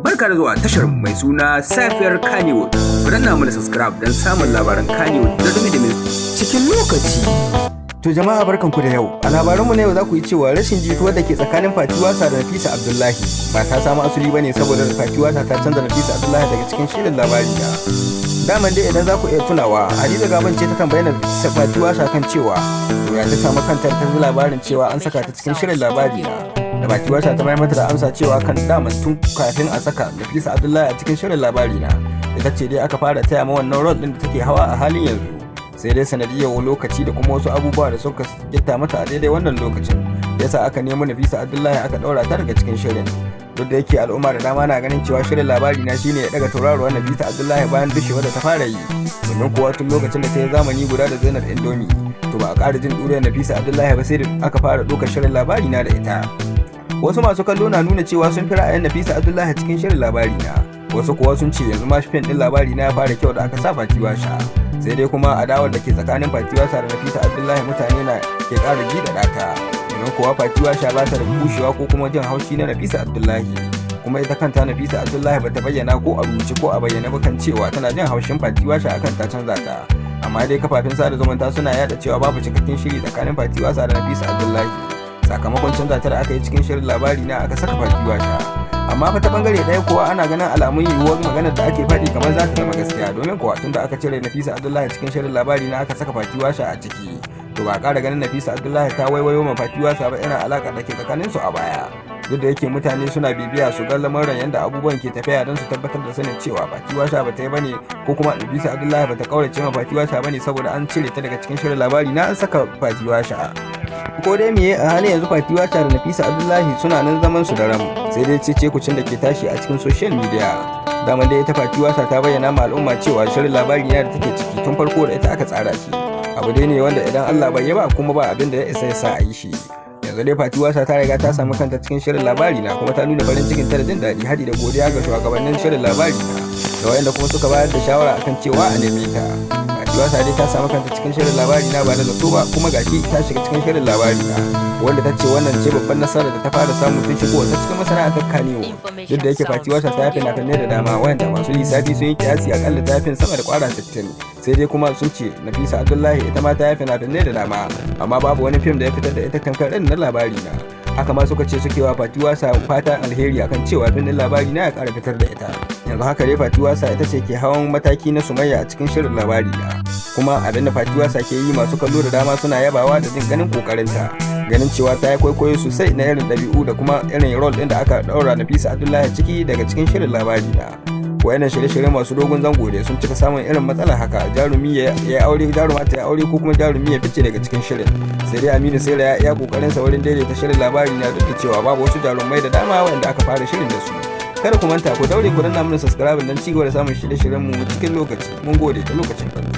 Barka da zuwa tashar mai suna Safiyar Kannywood. Ku danna mana subscribe don samun labaran Kannywood da dumi-dumi cikin lokaci. To jama'a barkanku da yau. A labaranmu na yau za ku yi cewa rashin jituwar da ke tsakanin Fati Wasa da Nafisa Abdullahi ba ta samu asali bane saboda Fati Wasa ta canza Nafisa Abdullahi daga cikin shirin labari da. Daman dai idan za ku iya tunawa, Hadiza Gaban ce ta tambayi Nafisa Fati Wasa kan cewa to ya ta samu kanta ta ji labarin cewa an saka ta cikin shirin labari da Fati Wasa ta bayar mata da amsa cewa kan daman tun kafin a saka Nafisa Abdullahi a cikin shirin labari na. Ita ce dai aka fara taya ma wannan role din da take hawa a halin yanzu. Sai dai sanadiyar lokaci da kuma wasu abubuwa da suka gitta mata a daidai wannan lokacin yasa aka nemo Nafisa Abdullahi aka daura ta daga cikin shirin. Duk da yake al'umma da dama na ganin cewa shirin labari na shine ya daga tauraruwar Nafisa Abdullahi bayan dushewa da ta fara yi, domin kuwa tun lokacin da ta yi zamani guda da Zainab Indomi to ba a ƙara jin ɗuriyar Nafisa Abdullahi ba sai da aka fara ɗaukar shirin labari na da ita. Wasu masu kallo na nuna cewa sun fi ra'ayin Nafisa Abdullahi cikin shirin labari na, wasu kuwa sun ce yanzu ma fim ɗin labari na ya fara kyau da aka sa Fati Wasa. Sai dai kuma adawar da ke tsakanin Fati Wasa da Nafisa Abdullahi mutane na ke ƙara gida ta, domin kuwa Fati Wasa ba ta da bushewa ko kuma jin haushi na Nafisa Abdullahi, kuma ita kanta Nafisa Abdullahi bata bayyana ko a rubuce ko a bayyana ba kan cewa tana jin haushin Fati Wasa akan ta canza ta. Amma dai kafafen sada zumunta suna yada cewa babu cikakken shiri tsakanin Fati Wasa da Nafisa Abdullahi sakamakon canza ta da aka yi cikin shirin labari na aka saka Fati Wasa. Amma fa ta bangare ɗaya kuwa ana ganin alamun yiwuwar maganar da ake faɗi kamar za ta zama gaskiya, domin kuwa tunda aka cire Nafisa Abdullahi cikin shirin labari na aka saka Fati Wasa a ciki, to ba a ƙara ganin Nafisa Abdullahi ta waiwayo ma Fati Wasa ba yana alaƙa da ke tsakanin su a baya. Duk da yake mutane suna bibiya su ga lamarin yadda abubuwan ke tafiya don su tabbatar da sanin cewa Fati Wasa ba ta yi bane ko kuma Nafisa Abdullahi ba ta kaurace ma Fati Wasa bane saboda an cire ta daga cikin shirin labari na an saka Fati Wasa. Ko dai miye a halin yanzu Fati Wasa da Nafisa Abdullahi suna nan zaman su da ram, sai dai cece kucin da ke tashi a cikin social media. Daman dai ita Fati Wasa ta bayyana ma al'umma cewa shirin labari na da take ciki tun farko da ita aka tsara shi abu dai ne wanda idan Allah bai yaba kuma ba abin da ya isa ya sa a yi shi. Yanzu dai Fati Wasa ta riga ta samu kanta cikin shirin labari na, kuma ta nuna farin cikin ta da jin daɗi haɗi da godiya ga shugabannin shirin labari na da wayanda kuma suka bayar da shawara akan cewa a neme ta. Fati Wasa dai ta samu kanta cikin shirin labari na ba da zato ba, kuma gashi ta shiga cikin shirin labari na, wanda ta ce wannan ce babban nasarar da ta fara samu tun shigo ta cikin masana'antar Kannywood. Duk da yake Fati Wasa ta yafe nafanne da dama wanda masu lissafi sun yi kiyasi akalla ta yafe sama da kwara 60, sai dai kuma sun ce Nafisa Abdullahi ita ma ta yafe nafanne da dama, amma babu wani fim da ya fitar da ita kankar na labari na. Haka ma suka ce suke wa Fati Wasa fatan alheri akan cewa fim din labari na ya ƙara fitar da ita. Yanzu haka dai Fati Wasa ita ce ke hawan mataki na Sumayya a cikin shirin labari na, kuma abin da Fati Wasa ke yi masu kallo da dama suna yabawa da jin ganin kokarinta, ganin cewa ta yi kwaikwayo sosai na irin ɗabi'u da kuma irin role ɗin da aka ɗaura Nafisa Abdullahi ciki daga cikin shirin labari na. Wayannan shirye-shirye masu dogon zango da sun cika samun irin matsala haka, jarumi ya aure, jaruma ta ya aure ko kuma jarumi ya fice daga cikin shirin. Sai dai Aminu Saira ya iya kokarin sa wurin daidaita shirin labari na, duk da cewa babu wasu jarumai da dama wanda aka fara shirin da su. Kada ku manta ku daure ku danna mana subscribe don cigaba da samun shirye-shiryen mu cikin lokaci. Mun gode da lokacin kallo.